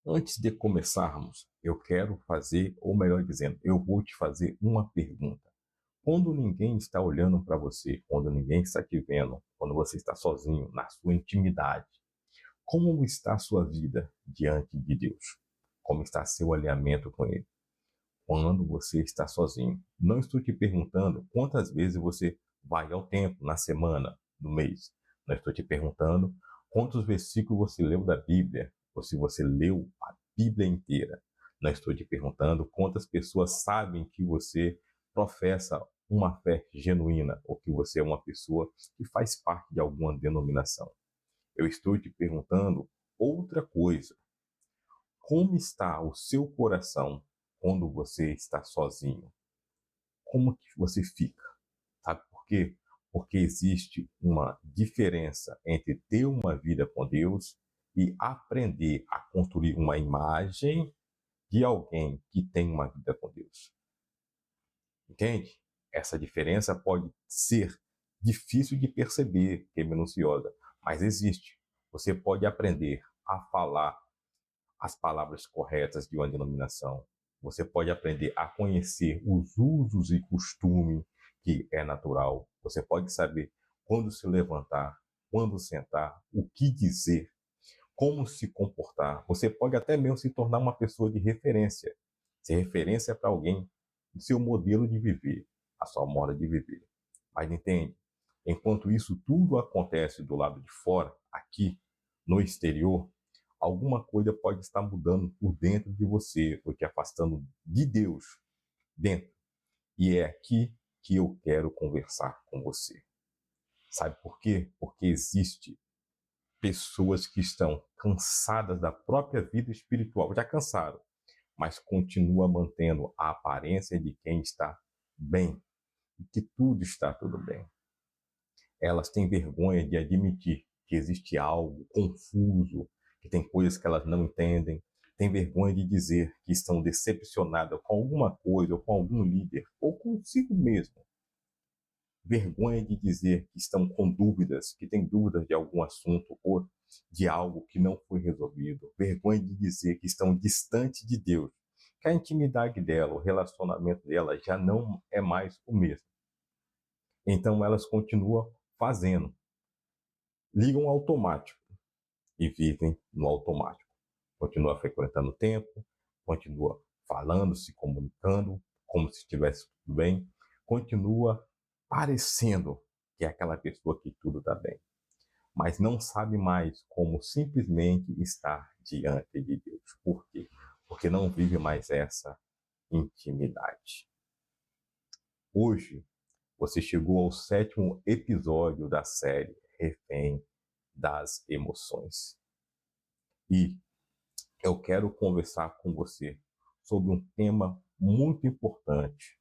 Antes de começarmos, eu quero fazer, ou melhor dizendo, eu vou te fazer uma pergunta. Quando ninguém está olhando para você, quando ninguém está te vendo, quando você está sozinho, na sua intimidade, como está a sua vida diante de Deus? Como está seu alinhamento com Ele? Quando você está sozinho. Não estou te perguntando quantas vezes você vai ao templo na semana, no mês. Não estou te perguntando quantos versículos você leu da Bíblia, ou se você leu a Bíblia inteira. Não estou te perguntando quantas pessoas sabem que você professa uma fé genuína, ou que você é uma pessoa que faz parte de alguma denominação. Eu estou te perguntando outra coisa. Como está o seu coração quando você está sozinho? Como que você fica? Sabe por quê? Porque existe uma diferença entre ter uma vida com Deus e aprender a construir uma imagem de alguém que tem uma vida com Deus. Entende? Essa diferença pode ser difícil de perceber, que é minuciosa, mas existe. Você pode aprender a falar as palavras corretas de uma denominação. Você pode aprender a conhecer os usos e costumes que é natural. Você pode saber quando se levantar, quando sentar, o que dizer, como se comportar. Você pode até mesmo se tornar uma pessoa de referência. Ser referência para alguém, o seu modelo de viver, a sua moda de viver. Mas entende? Enquanto isso tudo acontece do lado de fora, aqui, no exterior, alguma coisa pode estar mudando por dentro de você, ou te afastando de Deus dentro. E é aqui que eu quero conversar com você. Sabe por quê? Porque existe pessoas que estão cansadas da própria vida espiritual, já cansaram, mas continua mantendo a aparência de quem está bem, e que tudo bem. Elas têm vergonha de admitir que existe algo confuso, que tem coisas que elas não entendem, têm vergonha de dizer que estão decepcionadas com alguma coisa, ou com algum líder, ou consigo mesmo. Vergonha de dizer que estão com dúvidas, que têm dúvidas de algum assunto ou de algo que não foi resolvido. Vergonha de dizer que estão distantes de Deus, que a intimidade dela, o relacionamento dela já não é mais o mesmo. Então elas continuam fazendo, ligam automático e vivem no automático. Continua frequentando o templo, continua falando, se comunicando, como se estivesse tudo bem, continua parecendo que é aquela pessoa que tudo está bem, mas não sabe mais como simplesmente estar diante de Deus. Por quê? Porque não vive mais essa intimidade. Hoje, você chegou ao 7º episódio da série Refém das Emoções. E eu quero conversar com você sobre um tema muito importante,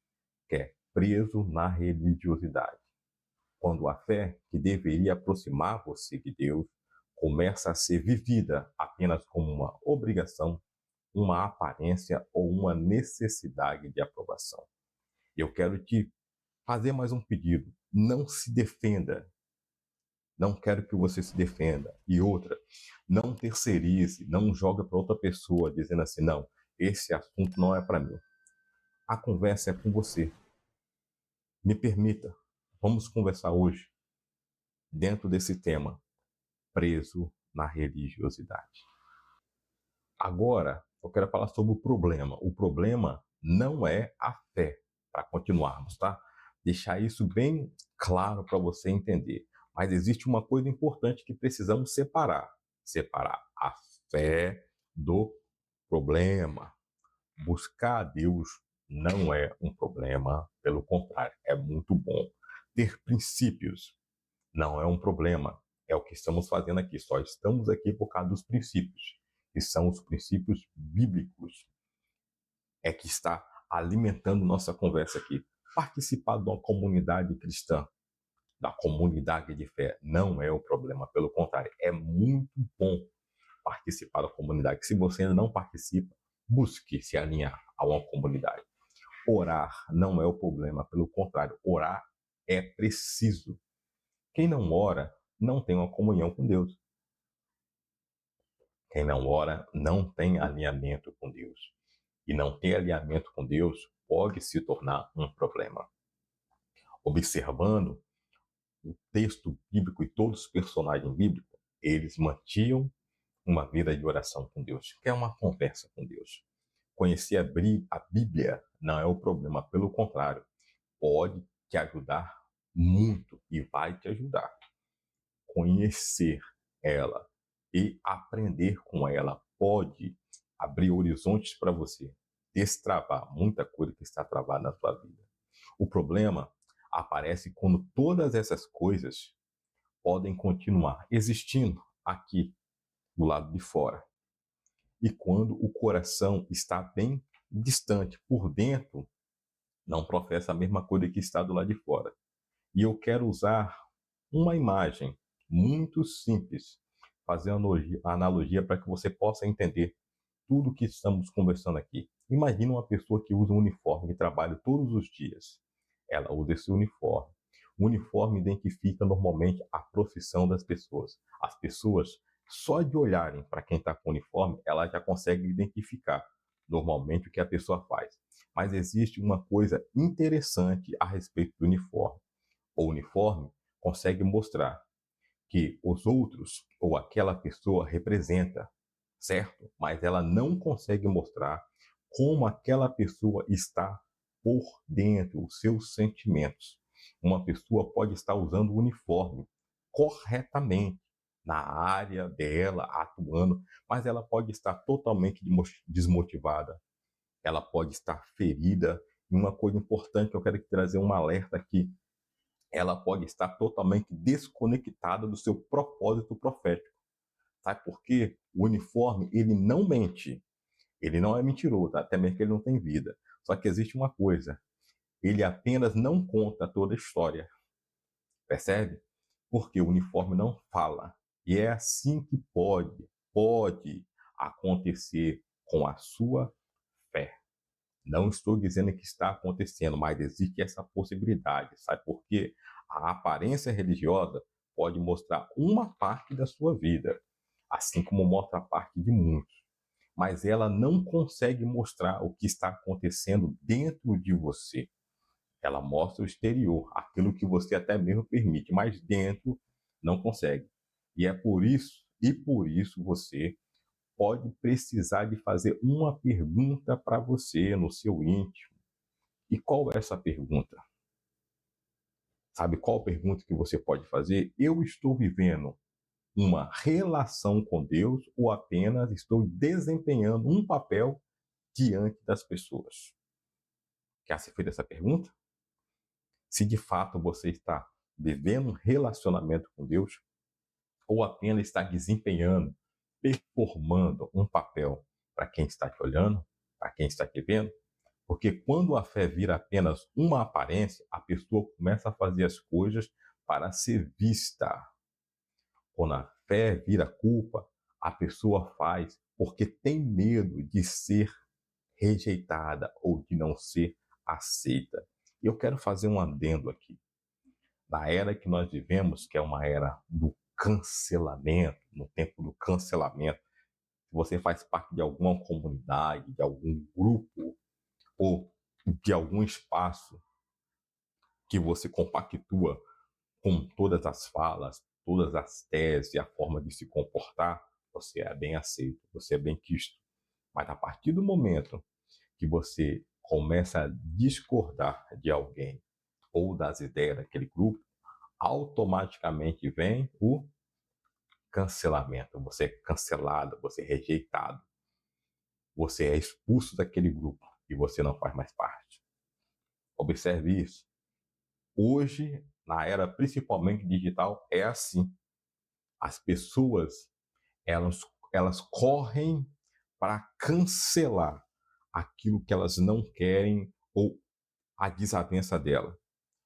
que é preso na religiosidade. Quando a fé, que deveria aproximar você de Deus, começa a ser vivida apenas como uma obrigação, uma aparência ou uma necessidade de aprovação. Eu quero te fazer mais um pedido. Não se defenda. Não quero que você se defenda. E outra, não terceirize, não joga para outra pessoa dizendo assim, não, esse assunto não é para mim. A conversa é com você. Me permita, vamos conversar hoje dentro desse tema, preso na religiosidade. Agora, eu quero falar sobre o problema. O problema não é a fé, para continuarmos, tá? Deixar isso bem claro para você entender. Mas existe uma coisa importante que precisamos separar. Separar a fé do problema. Buscar a Deus não é um problema, pelo contrário, é muito bom. Ter princípios não é um problema, é o que estamos fazendo aqui. Só estamos aqui por causa dos princípios, que são os princípios bíblicos. É que está alimentando nossa conversa aqui. Participar de uma comunidade cristã, da comunidade de fé, não é o problema. Pelo contrário, é muito bom participar da comunidade. Se você ainda não participa, busque se alinhar a uma comunidade. Orar não é o problema, pelo contrário, orar é preciso. Quem não ora não tem uma comunhão com Deus. Quem não ora não tem alinhamento com Deus. E não ter alinhamento com Deus pode se tornar um problema. Observando o texto bíblico e todos os personagens bíblicos, eles mantinham uma vida de oração com Deus, que é uma conversa com Deus. Conhecer a Bíblia não é o problema, pelo contrário, pode te ajudar muito e vai te ajudar. Conhecer ela e aprender com ela pode abrir horizontes para você, destravar muita coisa que está travada na sua vida. O problema aparece quando todas essas coisas podem continuar existindo aqui do lado de fora. E quando o coração está bem distante, por dentro, não professa a mesma coisa que está do lado de fora. E eu quero usar uma imagem muito simples, fazer uma analogia para que você possa entender tudo o que estamos conversando aqui. Imagina uma pessoa que usa um uniforme de trabalho todos os dias. Ela usa esse uniforme. O uniforme identifica normalmente a profissão das pessoas. As pessoas, só de olharem para quem está com o uniforme, ela já consegue identificar normalmente o que a pessoa faz. Mas existe uma coisa interessante a respeito do uniforme. O uniforme consegue mostrar que os outros ou aquela pessoa representa, certo? Mas ela não consegue mostrar como aquela pessoa está por dentro, os seus sentimentos. Uma pessoa pode estar usando o uniforme corretamente na área dela, atuando, mas ela pode estar totalmente desmotivada, ela pode estar ferida. E uma coisa importante que eu quero trazer um alerta aqui, ela pode estar totalmente desconectada do seu propósito profético. Sabe por quê? O uniforme, ele não mente. Ele não é mentiroso, até mesmo que ele não tem vida. Só que existe uma coisa, ele apenas não conta toda a história. Percebe? Porque o uniforme não fala. E é assim que pode acontecer com a sua fé. Não estou dizendo que está acontecendo, mas existe essa possibilidade. Sabe por quê? A aparência religiosa pode mostrar uma parte da sua vida, assim como mostra a parte de muitos. Mas ela não consegue mostrar o que está acontecendo dentro de você. Ela mostra o exterior, aquilo que você até mesmo permite, mas dentro não consegue. E por isso você pode precisar de fazer uma pergunta para você no seu íntimo. E qual é essa pergunta? Sabe qual pergunta que você pode fazer? Eu estou vivendo uma relação com Deus ou apenas estou desempenhando um papel diante das pessoas? Quer se fazer essa pergunta? Se de fato você está vivendo um relacionamento com Deus ou apenas está desempenhando, performando um papel para quem está te olhando, para quem está te vendo? Porque quando a fé vira apenas uma aparência, a pessoa começa a fazer as coisas para ser vista. Quando a fé vira culpa, a pessoa faz porque tem medo de ser rejeitada ou de não ser aceita. E eu quero fazer um adendo aqui. Na era que nós vivemos, que é uma era do cancelamento, no tempo do cancelamento, se você faz parte de alguma comunidade, de algum grupo ou de algum espaço que você compactua com todas as falas, todas as teses e a forma de se comportar, você é bem aceito, você é bem quisto. Mas a partir do momento que você começa a discordar de alguém ou das ideias daquele grupo, automaticamente vem o cancelamento. Você é cancelado, você é rejeitado, você é expulso daquele grupo e você não faz mais parte. Observe isso. Hoje, na era principalmente digital, é assim. As pessoas, elas, elas correm para cancelar aquilo que elas não querem ou a desavença dela.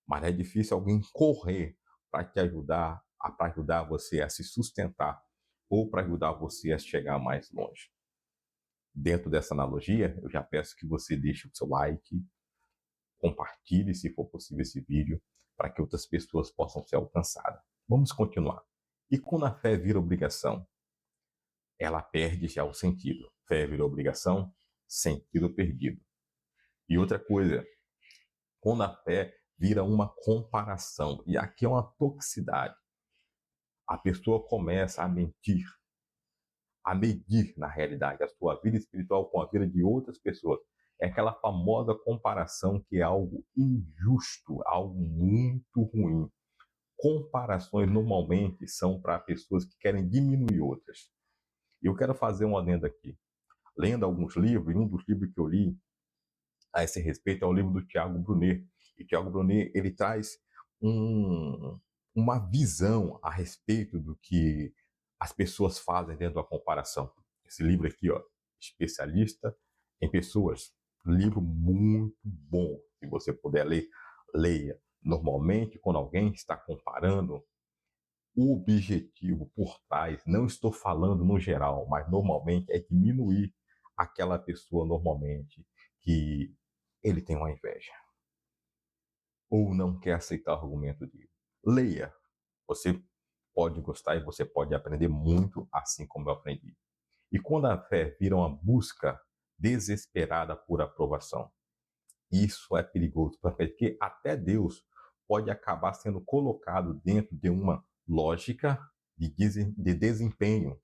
Mas é difícil alguém correr para te ajudar, para ajudar você a se sustentar ou para ajudar você a chegar mais longe. Dentro dessa analogia, eu já peço que você deixe o seu like, compartilhe, se for possível, esse vídeo, para que outras pessoas possam ser alcançadas. Vamos continuar. E quando a fé vira obrigação? ela perde já o sentido. Fé vira obrigação, sentido perdido. E outra coisa, quando a fé vira uma comparação, e aqui é uma toxicidade, a pessoa começa a medir, na realidade, a sua vida espiritual com a vida de outras pessoas. É aquela famosa comparação que é algo injusto, algo muito ruim. Comparações normalmente são para pessoas que querem diminuir outras. E eu quero fazer um adendo aqui. Lendo alguns livros, e um dos livros que eu li a esse respeito é o livro do Tiago Brunet. E Tiago Brunet, ele traz um, uma visão a respeito do que as pessoas fazem dentro da comparação. Esse livro aqui, ó, Especialista em Pessoas, livro muito bom. Se você puder ler, leia. Normalmente, quando alguém está comparando, o objetivo por trás, não estou falando no geral, mas normalmente é diminuir aquela pessoa normalmente que ele tem uma inveja ou não quer aceitar o argumento dele. Leia. Você pode gostar e você pode aprender muito, assim como eu aprendi. E quando a fé vira uma busca desesperada por aprovação, isso é perigoso, porque até Deus pode acabar sendo colocado dentro de uma lógica de desempenho.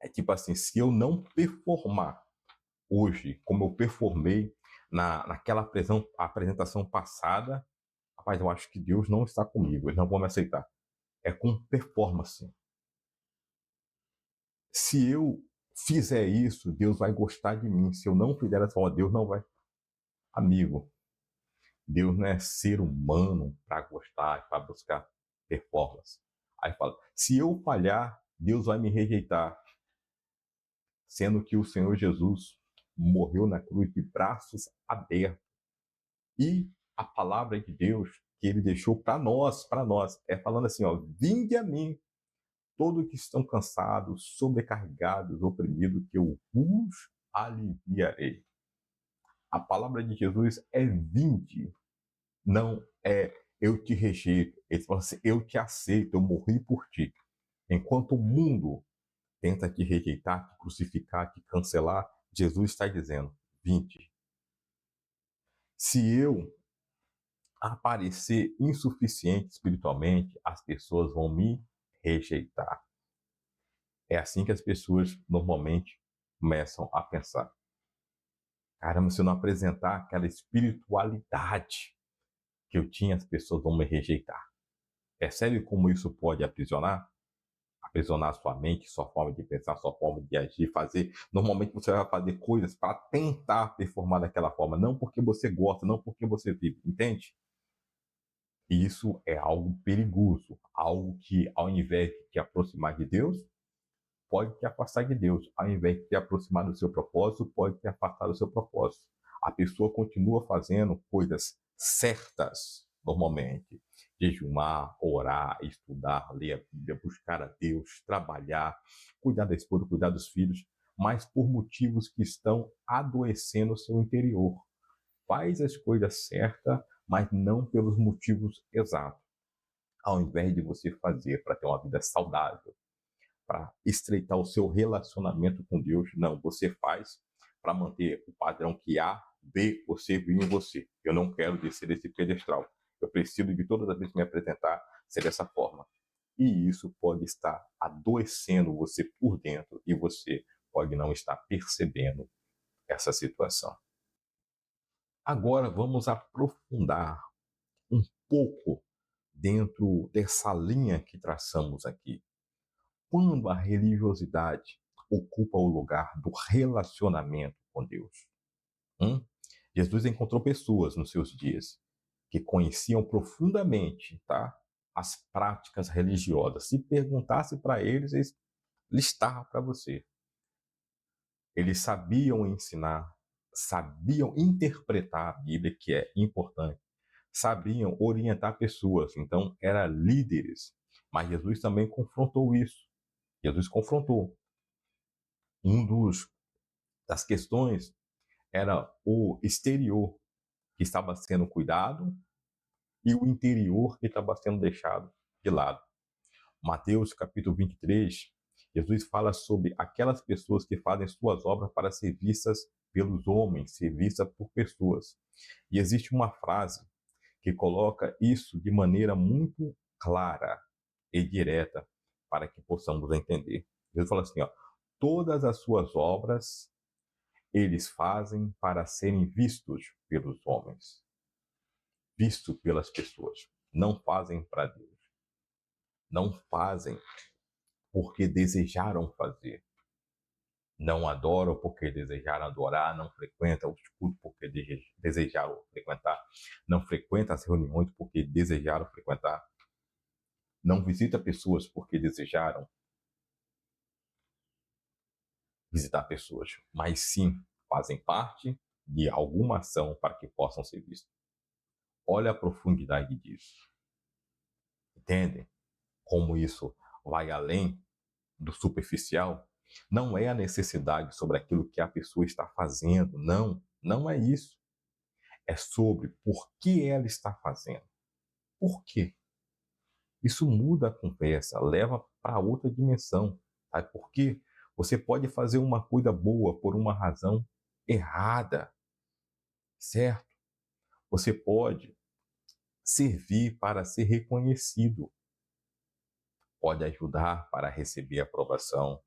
É tipo assim, se eu não performar hoje como eu performei naquela apresentação passada, rapaz, eu acho que Deus não está comigo, eles não vão me aceitar. É com performance. Se eu fizer isso, Deus vai gostar de mim. Se eu não fizer essa forma, Deus não vai. Amigo, Deus não é ser humano para gostar, para buscar performance. Aí fala, se eu falhar, Deus vai me rejeitar. Sendo que o Senhor Jesus morreu na cruz de braços abertos. E a palavra de Deus que ele deixou para nós, é falando assim, ó, vinde a mim, todos que estão cansados, sobrecarregados, oprimidos, que eu vos aliviarei. A palavra de Jesus é vinde, não é eu te rejeito. Ele fala assim, eu te aceito, eu morri por ti. Enquanto o mundo tenta te rejeitar, te crucificar, te cancelar, Jesus está dizendo, vinde. Se eu aparecer insuficiente espiritualmente, as pessoas vão me rejeitar. É assim que as pessoas normalmente começam a pensar. Caramba, se eu não apresentar aquela espiritualidade que eu tinha, as pessoas vão me rejeitar. Percebe como isso pode aprisionar? Aprisionar sua mente, sua forma de pensar, sua forma de agir, fazer. Normalmente você vai fazer coisas para tentar performar daquela forma, não porque você gosta, não porque você vive, entende? E isso é algo perigoso, algo que, ao invés de te aproximar de Deus, pode te afastar de Deus. Ao invés de te aproximar do seu propósito, pode te afastar do seu propósito. A pessoa continua fazendo coisas certas, normalmente. Jejuar, orar, estudar, ler a Bíblia, buscar a Deus, trabalhar, cuidar da esposa, cuidar dos filhos, mas por motivos que estão adoecendo o seu interior. Faz as coisas certas, mas não pelos motivos exatos. Ao invés de você fazer para ter uma vida saudável, para estreitar o seu relacionamento com Deus, não, você faz para manter o padrão que A, B ou C viu em você. Eu não quero descer desse pedestral. Eu preciso de todas as vezes me apresentar ser dessa forma. E isso pode estar adoecendo você por dentro e você pode não estar percebendo essa situação. Agora vamos aprofundar um pouco dentro dessa linha que traçamos aqui. Quando a religiosidade ocupa o lugar do relacionamento com Deus. Jesus encontrou pessoas nos seus dias que conheciam profundamente, tá, as práticas religiosas. Se perguntasse para eles, eles listavam para você. Eles sabiam ensinar, sabiam interpretar a Bíblia, que é importante, sabiam orientar pessoas, então eram líderes. Mas Jesus também confrontou isso. Jesus confrontou. Um das questões era o exterior que estava sendo cuidado e o interior que estava sendo deixado de lado. Mateus capítulo 23, Jesus fala sobre aquelas pessoas que fazem suas obras para ser vistas pelos homens, ser vistas por pessoas. E existe uma frase que coloca isso de maneira muito clara e direta para que possamos entender. Jesus fala assim, ó, todas as suas obras eles fazem para serem vistos pelos homens, vistos pelas pessoas. Não fazem para Deus. Não fazem porque desejaram fazer. Não adoram porque desejaram adorar, não frequentam os cultos porque desejaram frequentar, não frequentam as reuniões porque desejaram frequentar, não visita pessoas porque desejaram visitar pessoas, mas sim fazem parte de alguma ação para que possam ser vistos. Olha a profundidade disso. Entendem como isso vai além do superficial? Não é a necessidade sobre aquilo que a pessoa está fazendo, não, não é isso. É sobre por que ela está fazendo. Por quê? Isso muda a conversa, leva para outra dimensão. Sabe por quê? Você pode fazer uma coisa boa por uma razão errada, certo? Você pode servir para ser reconhecido, pode ajudar para receber aprovação,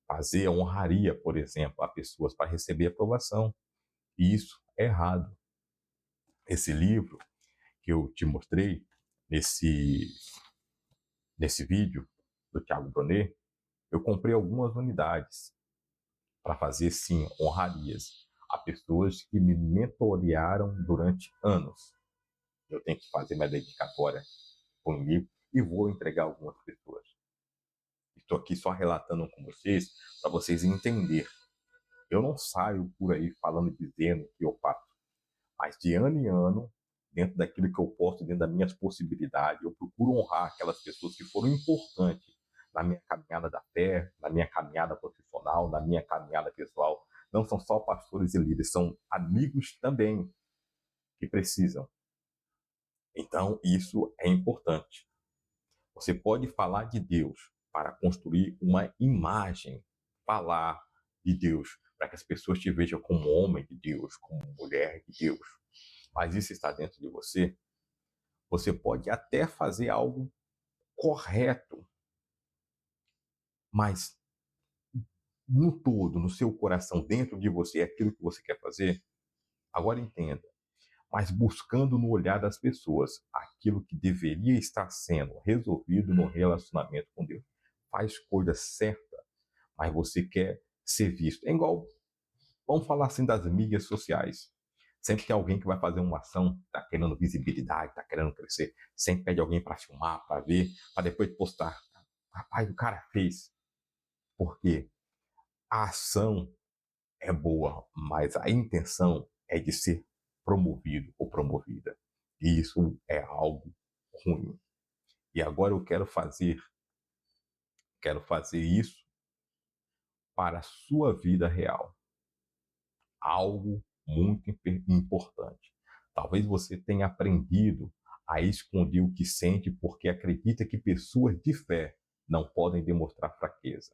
fazer a honraria, por exemplo, a pessoas para receber aprovação. E isso é errado. Esse livro que eu te mostrei nesse vídeo do Thiago Brunet, eu comprei algumas unidades para fazer, sim, honrarias a pessoas que me mentorearam durante anos. Eu tenho que fazer minha dedicatória por um livro e vou entregar algumas pessoas. Estou aqui só relatando com vocês para vocês entenderem. Eu não saio por aí falando, dizendo que eu faço, mas de ano em ano, dentro daquilo que eu posso, dentro das minhas possibilidades, eu procuro honrar aquelas pessoas que foram importantes na minha caminhada da fé, na minha caminhada profissional, na minha caminhada pessoal. Não são só pastores e líderes, são amigos também que precisam. Então, isso é importante. Você pode falar de Deus para construir uma imagem, falar de Deus para que as pessoas te vejam como homem de Deus, como mulher de Deus. Mas isso está dentro de você. Você pode até fazer algo correto, mas no todo, no seu coração, dentro de você, é aquilo que você quer fazer. Agora entenda, mas buscando no olhar das pessoas aquilo que deveria estar sendo resolvido no relacionamento com Deus. Faz coisa certa, mas você quer ser visto. É igual, vamos falar assim das mídias sociais. Sempre tem alguém que vai fazer uma ação, tá querendo visibilidade, tá querendo crescer, sempre pede alguém para filmar, para ver, para depois postar. Rapaz, o cara fez. Por quê? A ação é boa, mas a intenção é de ser promovido ou promovida. E isso é algo ruim. E agora eu quero fazer isso para a sua vida real. Algo muito importante. Talvez você tenha aprendido a esconder o que sente porque acredita que pessoas de fé não podem demonstrar fraqueza.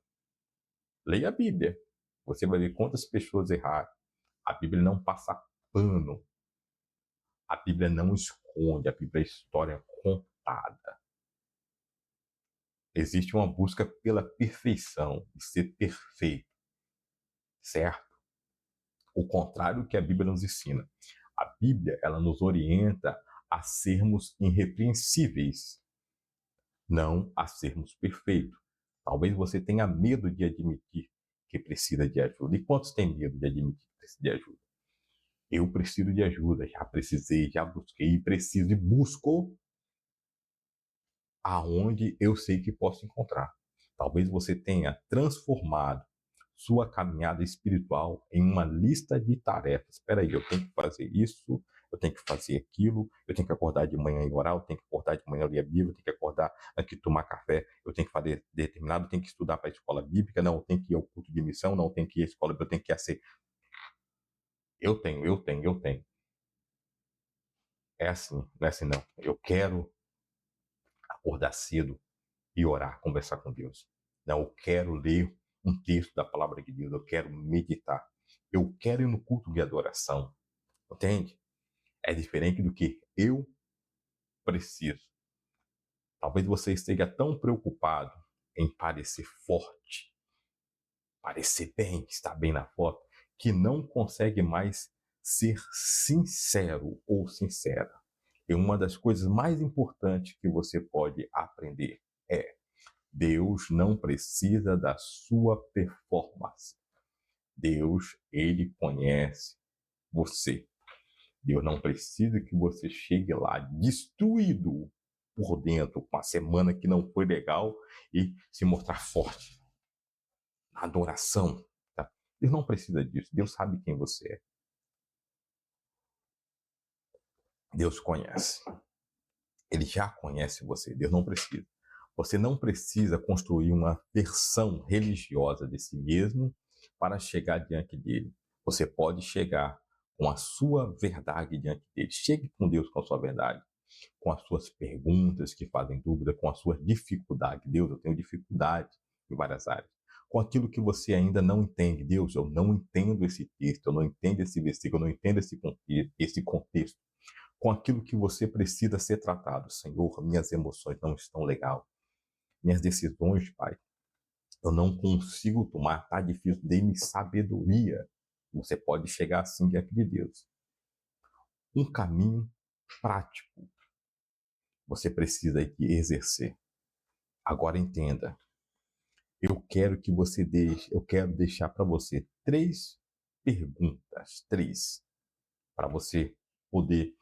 Leia a Bíblia. Você vai ver quantas pessoas erraram. A Bíblia não passa pano. A Bíblia não esconde. A Bíblia é história contada. Existe uma busca pela perfeição, de ser perfeito. Certo? O contrário do que a Bíblia nos ensina. A Bíblia, ela nos orienta a sermos irrepreensíveis, não a sermos perfeitos. Talvez você tenha medo de admitir que precisa de ajuda. E quantos têm medo de admitir que precisa de ajuda? Eu preciso de ajuda, já precisei, já busquei, preciso e busco aonde eu sei que posso encontrar. Talvez você tenha transformado sua caminhada espiritual em uma lista de tarefas. Espera aí, eu tenho que fazer isso, eu tenho que fazer aquilo, eu tenho que acordar de manhã e orar, eu tenho que acordar de manhã e ler a Bíblia, eu tenho que acordar aqui tomar café, eu tenho que fazer determinado, eu tenho que estudar para a escola bíblica, não, eu tenho que ir ao culto de missão, não, eu tenho que ir à escola, eu tenho que ir a ser. Eu tenho. É assim, não é assim não. Eu quero acordar cedo e orar, conversar com Deus. Não, eu quero ler um texto da palavra de Deus, eu quero meditar. Eu quero ir no culto de adoração. Entende? É diferente do que eu preciso. Talvez você esteja tão preocupado em parecer forte, parecer bem, estar bem na foto, que não consegue mais ser sincero ou sincera. E uma das coisas mais importantes que você pode aprender é: Deus não precisa da sua performance. Deus, ele conhece você. Deus não precisa que você chegue lá destruído por dentro, com a semana que não foi legal e se mostrar forte na adoração. Tá? Deus não precisa disso. Deus sabe quem você é. Deus conhece. Ele já conhece você. Deus não precisa. Você não precisa construir uma versão religiosa de si mesmo para chegar diante dele. Você pode chegar com a sua verdade diante dele. Chegue com Deus com a sua verdade, com as suas perguntas que fazem dúvida, com as suas dificuldades. Deus, eu tenho dificuldade em várias áreas. Com aquilo que você ainda não entende. Deus, eu não entendo esse texto, eu não entendo esse versículo, eu não entendo esse contexto. Com aquilo que você precisa ser tratado. Senhor, minhas emoções não estão legais. Minhas decisões, Pai, eu não consigo tomar, está difícil. Dê-me sabedoria. Você pode chegar assim diante de Deus. Um caminho prático você precisa exercer. Agora entenda, eu quero deixar para você 3 perguntas, 3, para você poder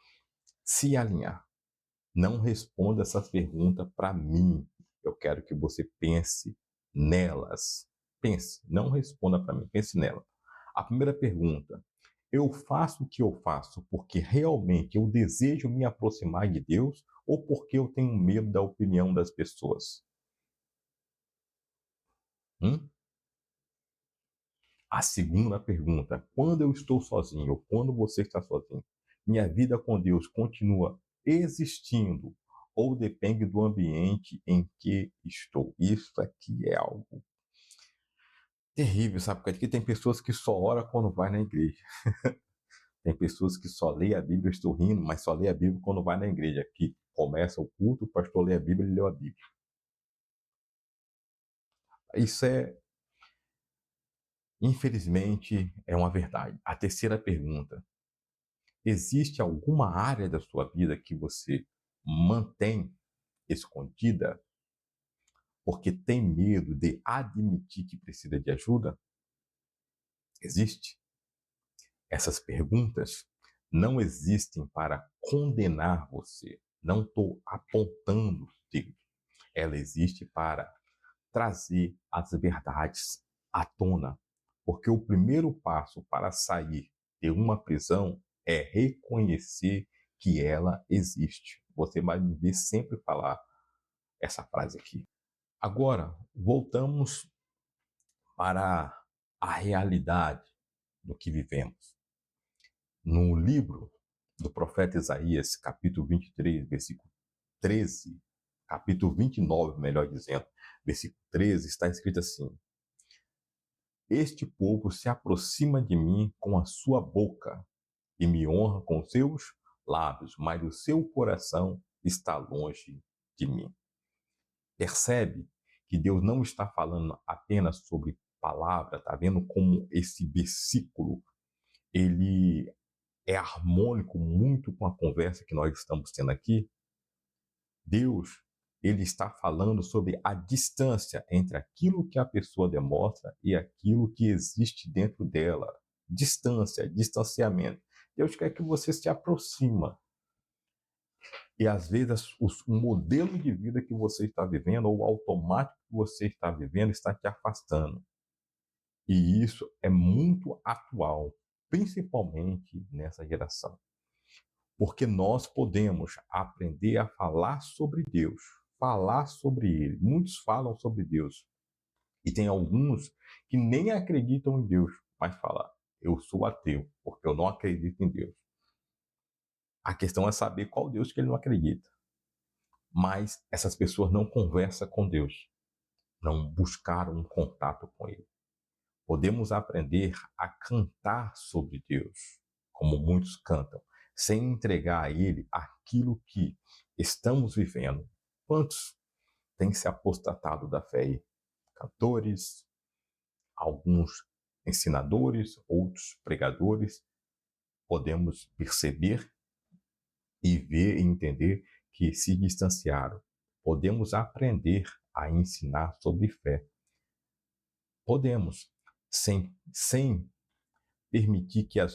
se alinhar. Não responda essas perguntas para mim. Eu quero que você pense nelas. Pense, não responda para mim, pense nela. A primeira pergunta: eu faço o que eu faço porque realmente eu desejo me aproximar de Deus ou porque eu tenho medo da opinião das pessoas? Hum? A segunda pergunta: quando eu estou sozinho ou quando você está sozinho, minha vida com Deus continua existindo ou depende do ambiente em que estou? Isso aqui é algo terrível, sabe? Porque tem pessoas que só oram quando vai na igreja. Tem pessoas que só lê a Bíblia, eu estou rindo, mas só lê a Bíblia quando vai na igreja. Que começa o culto, o pastor lê a Bíblia, ele leu a Bíblia. Isso é, infelizmente, é uma verdade. A terceira pergunta: existe alguma área da sua vida que você mantém escondida porque tem medo de admitir que precisa de ajuda? Existe? Essas perguntas não existem para condenar você. Não estou apontando o dedo. Ela existe para trazer as verdades à tona. Porque o primeiro passo para sair de uma prisão é reconhecer que ela existe. Você vai me ver sempre falar essa frase aqui. Agora, voltamos para a realidade do que vivemos. No livro do profeta Isaías, capítulo 23, versículo 13, capítulo 29, melhor dizendo, versículo 13, está escrito assim: este povo se aproxima de mim com a sua boca e me honra com seus lábios, mas o seu coração está longe de mim. Percebe que Deus não está falando apenas sobre palavra, está vendo como esse versículo ele é harmônico muito com a conversa que nós estamos tendo aqui? Deus, ele está falando sobre a distância entre aquilo que a pessoa demonstra e aquilo que existe dentro dela. Distância, distanciamento. Deus quer que você se aproxima. E às vezes o modelo de vida que você está vivendo, ou o automático que você está vivendo, está te afastando. E isso é muito atual, principalmente nessa geração. Porque nós podemos aprender a falar sobre Deus, falar sobre Ele. Muitos falam sobre Deus. E tem alguns que nem acreditam em Deus, mas falam: eu sou ateu, porque eu não acredito em Deus. A questão é saber qual Deus que ele não acredita. Mas essas pessoas não conversam com Deus. não buscar um contato com Ele. Podemos aprender a cantar sobre Deus, como muitos cantam, sem entregar a Ele aquilo que estamos vivendo. Quantos têm se apostatado da fé aí? Cantores, alguns ensinadores, outros pregadores. Podemos perceber e ver e entender que se distanciaram. Podemos aprender a ensinar sobre fé. Podemos, sem permitir que que a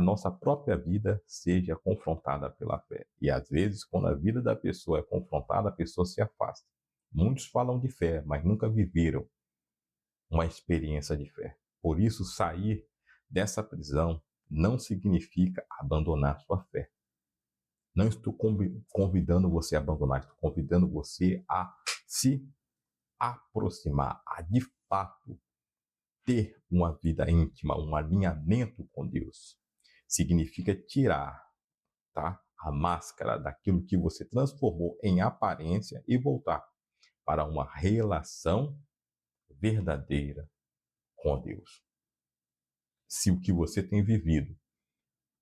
nossa própria vida seja confrontada pela fé. E às vezes, quando a vida da pessoa é confrontada, a pessoa se afasta. Muitos falam de fé, mas nunca viveram uma experiência de fé. Por isso, sair dessa prisão não significa abandonar sua fé. Não estou convidando você a abandonar, estou convidando você a se aproximar, a de fato ter uma vida íntima, um alinhamento com Deus. Significa tirar, tá, a máscara daquilo que você transformou em aparência e voltar para uma relação verdadeira com Deus. Se o que você tem vivido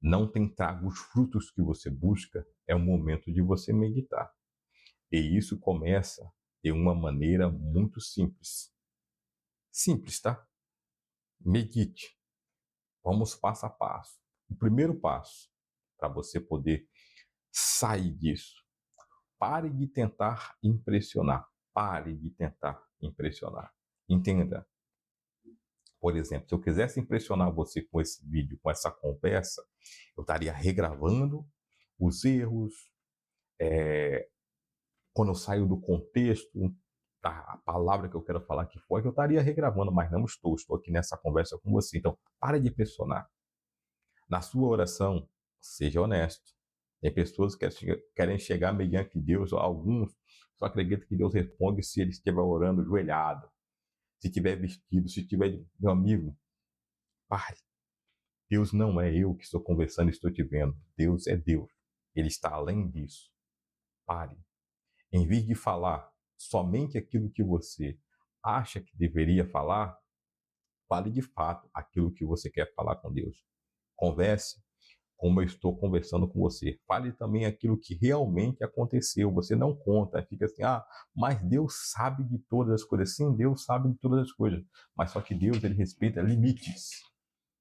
não tem trago os frutos que você busca, é o momento de você meditar. E isso começa de uma maneira muito simples. Simples, tá? Medite. Vamos passo a passo. O primeiro passo para você poder sair disso. Pare de tentar impressionar. Pare de tentar impressionar. Entenda. Por exemplo, se eu quisesse impressionar você com esse vídeo, com essa conversa, eu estaria regravando os erros, quando eu saio do contexto, a palavra que eu quero falar aqui fora, que eu estaria regravando, mas não estou. Estou aqui nessa conversa com você. Então, pare de pressionar. Na sua oração, seja honesto. Tem pessoas que querem chegar mediante Deus, alguns só acreditam que Deus responde se ele estiver orando ajoelhado, se estiver vestido, se estiver... Meu amigo, pare. Deus não é eu que estou conversando e estou te vendo. Deus é Deus. Ele está além disso. Pare. Em vez de falar somente aquilo que você acha que deveria falar, fale de fato aquilo que você quer falar com Deus. Converse como eu estou conversando com você. Fale também aquilo que realmente aconteceu. Você não conta, fica assim, mas Deus sabe de todas as coisas. Sim, Deus sabe de todas as coisas. Mas só que Deus, ele respeita limites.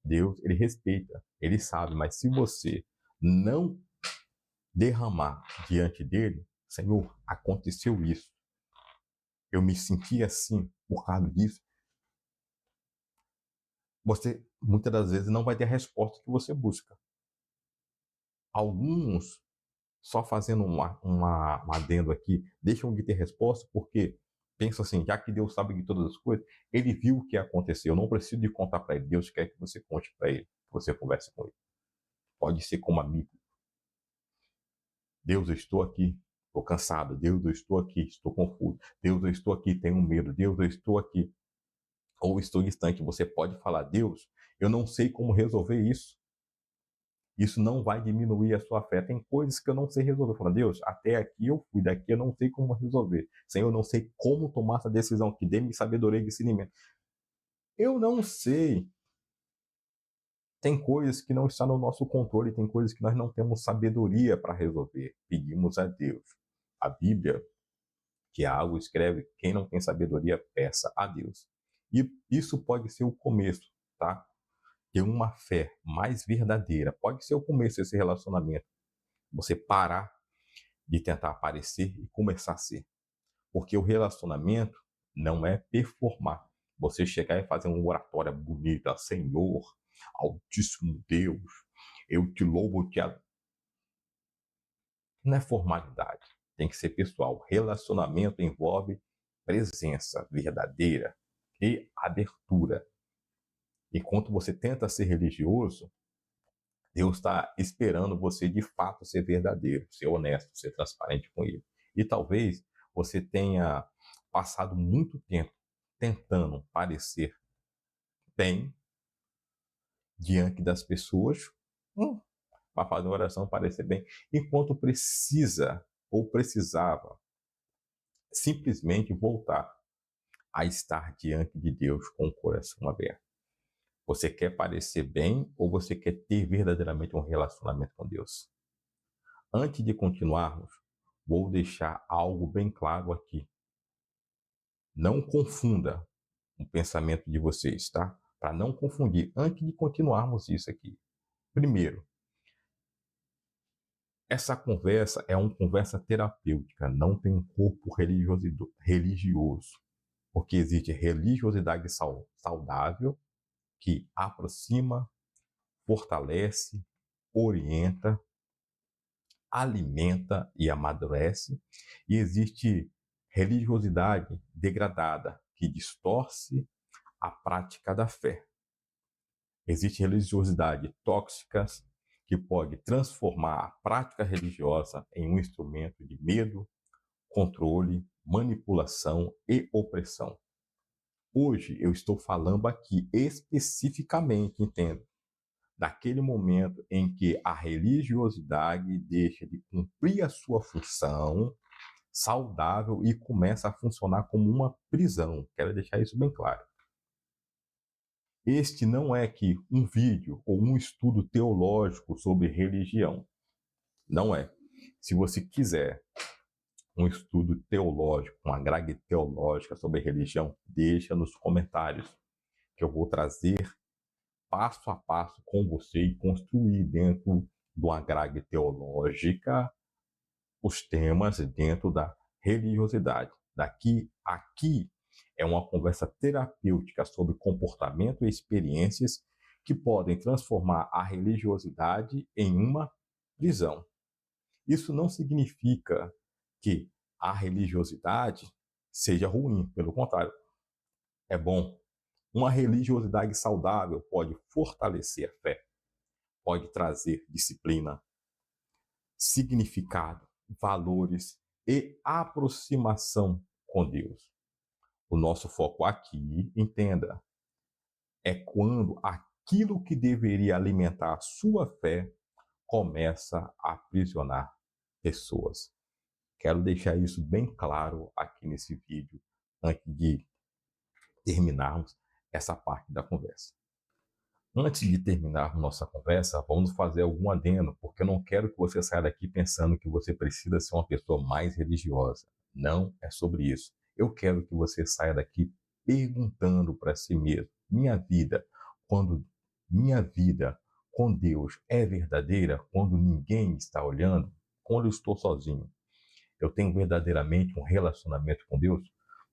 Deus, ele respeita, ele sabe. Mas se você não derramar diante dele, Senhor, aconteceu isso. Eu me senti assim por causa disso. Você, muitas das vezes, não vai ter a resposta que você busca. Alguns, só fazendo um adendo aqui, deixam de ter resposta porque pensam assim, já que Deus sabe de todas as coisas, ele viu o que aconteceu, eu não preciso de contar para ele. Deus quer que você conte para ele, que você converse com ele. Pode ser como amigo. Deus, eu estou aqui, estou cansado. Deus, eu estou aqui, estou confuso. Deus, eu estou aqui, tenho medo. Deus, eu estou aqui, ou estou distante. Você pode falar, Deus, eu não sei como resolver isso. Isso não vai diminuir a sua fé. Tem coisas que eu não sei resolver. Fala, Deus, até aqui eu fui, daqui eu não sei como resolver. Senhor, eu não sei como tomar essa decisão, que dê-me sabedoria e discernimento. Eu não sei. Tem coisas que não estão no nosso controle, tem coisas que nós não temos sabedoria para resolver. Pedimos a Deus. A Bíblia, Tiago escreve, quem não tem sabedoria, peça a Deus. E isso pode ser o começo, tá? Ter uma fé mais verdadeira. Pode ser o começo desse relacionamento. Você parar de tentar aparecer e começar a ser. Porque o relacionamento não é performar. Você chegar e fazer uma oratória bonita, Senhor, Altíssimo Deus, eu te louvo, eu te adoro. Não é formalidade, tem que ser pessoal. Relacionamento envolve presença verdadeira e abertura. Enquanto você tenta ser religioso, Deus está esperando você de fato ser verdadeiro, ser honesto, ser transparente com Ele. E talvez você tenha passado muito tempo tentando parecer bem diante das pessoas, para fazer uma oração parecer bem, enquanto precisa ou precisava simplesmente voltar a estar diante de Deus com o coração aberto. Você quer parecer bem ou você quer ter verdadeiramente um relacionamento com Deus? Antes de continuarmos, vou deixar algo bem claro aqui. Não confunda o pensamento de vocês, tá? Para não confundir, antes de continuarmos isso aqui. Primeiro, essa conversa é uma conversa terapêutica, não tem um corpo religioso, porque existe religiosidade saudável que aproxima, fortalece, orienta, alimenta e amadurece, e existe religiosidade degradada que distorce a prática da fé. Existe religiosidade tóxica que pode transformar a prática religiosa em um instrumento de medo, controle, manipulação e opressão. Hoje eu estou falando aqui especificamente, entendo, daquele momento em que a religiosidade deixa de cumprir a sua função saudável e começa a funcionar como uma prisão. Quero deixar isso bem claro. Este não é que um vídeo ou um estudo teológico sobre religião. Não é. Se você quiser um estudo teológico, uma grade teológica sobre religião, deixa nos comentários, que eu vou trazer passo a passo com você e construir dentro de uma grade teológica os temas dentro da religiosidade. Aqui é uma conversa terapêutica sobre comportamento e experiências que podem transformar a religiosidade em uma prisão. Isso não significa que a religiosidade seja ruim, pelo contrário, é bom. Uma religiosidade saudável pode fortalecer a fé, pode trazer disciplina, significado, valores e aproximação com Deus. O nosso foco aqui, entenda, é quando aquilo que deveria alimentar a sua fé começa a aprisionar pessoas. Quero deixar isso bem claro aqui nesse vídeo, antes de terminarmos essa parte da conversa. Antes de terminar nossa conversa, vamos fazer algum adendo, porque eu não quero que você saia daqui pensando que você precisa ser uma pessoa mais religiosa. Não é sobre isso. Eu quero que você saia daqui perguntando para si mesmo: quando minha vida com Deus é verdadeira, quando ninguém está olhando, quando eu estou sozinho, eu tenho verdadeiramente um relacionamento com Deus?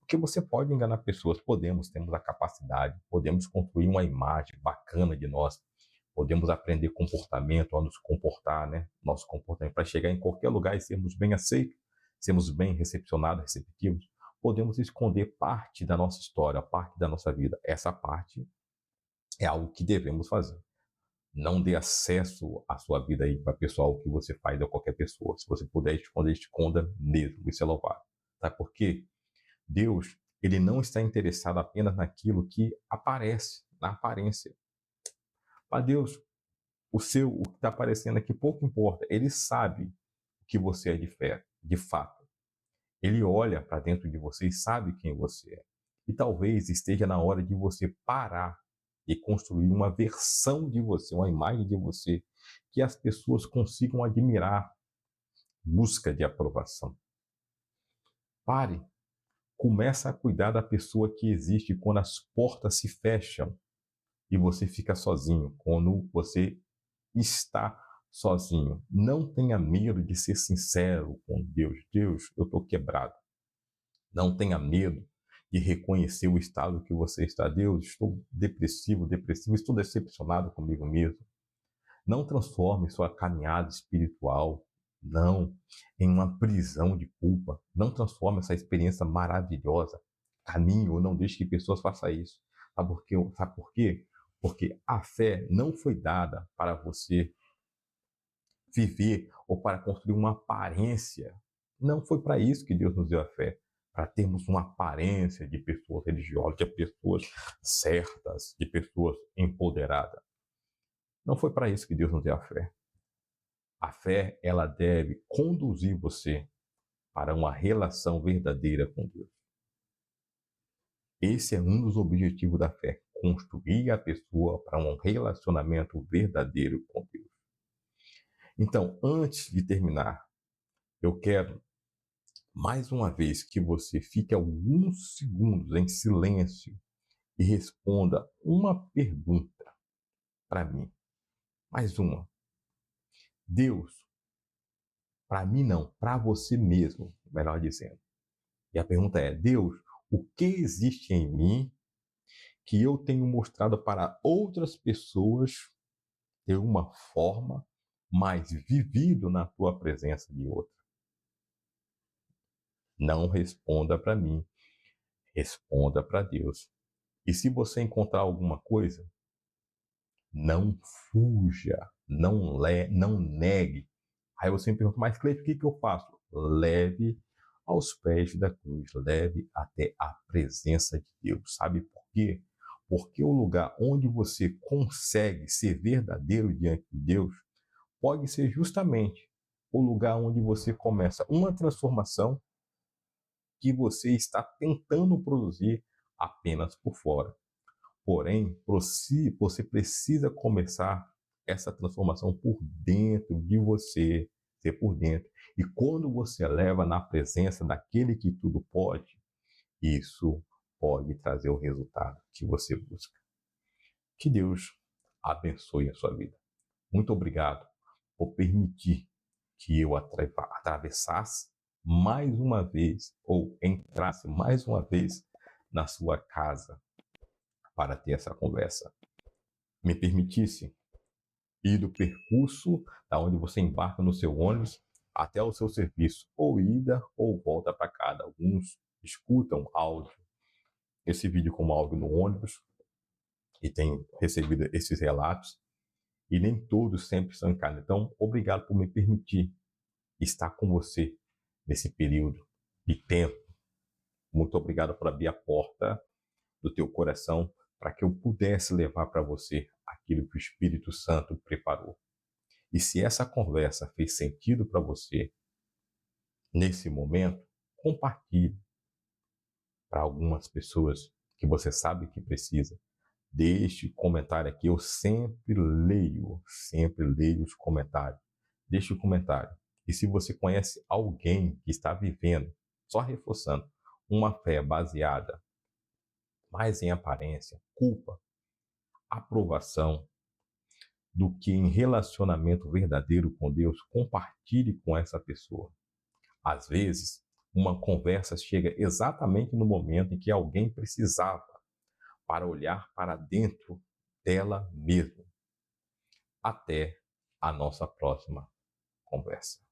Porque você pode enganar pessoas, temos a capacidade, podemos construir uma imagem bacana de nós, podemos aprender comportamento, a nos comportar, né? Nosso comportamento para chegar em qualquer lugar e sermos bem aceitos, sermos bem recepcionados, receptivos. Podemos esconder parte da nossa história, parte da nossa vida. Essa parte é algo que devemos fazer. Não dê acesso à sua vida aí para pessoal que você faz a qualquer pessoa. Se você puder esconder, esconda mesmo. Isso é louvável. Sabe por quê? Deus, ele não está interessado apenas naquilo que aparece, na aparência. Para Deus, o que está aparecendo aqui pouco importa. Ele sabe o que você é de fé, de fato. Ele olha para dentro de você e sabe quem você é. E talvez esteja na hora de você parar e construir uma versão de você, uma imagem de você, que as pessoas consigam admirar, busca de aprovação. Pare. Começa a cuidar da pessoa que existe quando as portas se fecham e você fica sozinho, quando você está sozinho. Não tenha medo de ser sincero com Deus. Deus, eu estou quebrado. Não tenha medo de reconhecer o estado que você está. Deus, estou depressivo, estou decepcionado comigo mesmo. Não transforme sua caminhada espiritual, não, em uma prisão de culpa. Não transforme essa experiência maravilhosa. Caminho, não deixe que pessoas façam isso. Sabe por quê? Porque a fé não foi dada para você viver ou para construir uma aparência. Não foi para isso que Deus nos deu a fé. Para termos uma aparência de pessoas religiosas, de pessoas certas, de pessoas empoderadas. Não foi para isso que Deus nos deu a fé. A fé, ela deve conduzir você para uma relação verdadeira com Deus. Esse é um dos objetivos da fé, construir a pessoa para um relacionamento verdadeiro com Deus. Então, antes de terminar, eu quero mais uma vez que você fique alguns segundos em silêncio e responda uma pergunta para mim. Mais uma. Deus, para mim não, para você mesmo, melhor dizendo. E a pergunta é: Deus, o que existe em mim que eu tenho mostrado para outras pessoas de uma forma, mas vivido na tua presença de outra? Não responda para mim, responda para Deus. E se você encontrar alguma coisa, não fuja, não negue. Aí você me pergunta, mas Cleiton, o que, que eu faço? Leve aos pés da cruz, leve até a presença de Deus. Sabe por quê? Porque o lugar onde você consegue ser verdadeiro diante de Deus pode ser justamente o lugar onde você começa uma transformação que você está tentando produzir apenas por fora. Porém, você precisa começar essa transformação por dentro de você, ser por dentro. E quando você leva na presença daquele que tudo pode, isso pode trazer o resultado que você busca. Que Deus abençoe a sua vida. Muito obrigado por permitir que eu atravessasse mais uma vez, ou entrasse mais uma vez na sua casa para ter essa conversa. Me permitisse ir do percurso da onde você embarca no seu ônibus até o seu serviço, ou ida ou volta para casa. Alguns escutam áudio, esse vídeo como áudio no ônibus, e tem recebido esses relatos, e nem todos sempre estão em casa. Então, obrigado por me permitir estar com você nesse período de tempo. Muito obrigado por abrir a porta do teu coração para que eu pudesse levar para você aquilo que o Espírito Santo preparou. E se essa conversa fez sentido para você nesse momento, compartilhe para algumas pessoas que você sabe que precisa. Deixe comentário aqui, eu sempre leio os comentários. Deixe o comentário. E se você conhece alguém que está vivendo, só reforçando, uma fé baseada mais em aparência, culpa, aprovação, do que em relacionamento verdadeiro com Deus, compartilhe com essa pessoa. Às vezes, uma conversa chega exatamente no momento em que alguém precisava para olhar para dentro dela mesma. Até a nossa próxima conversa.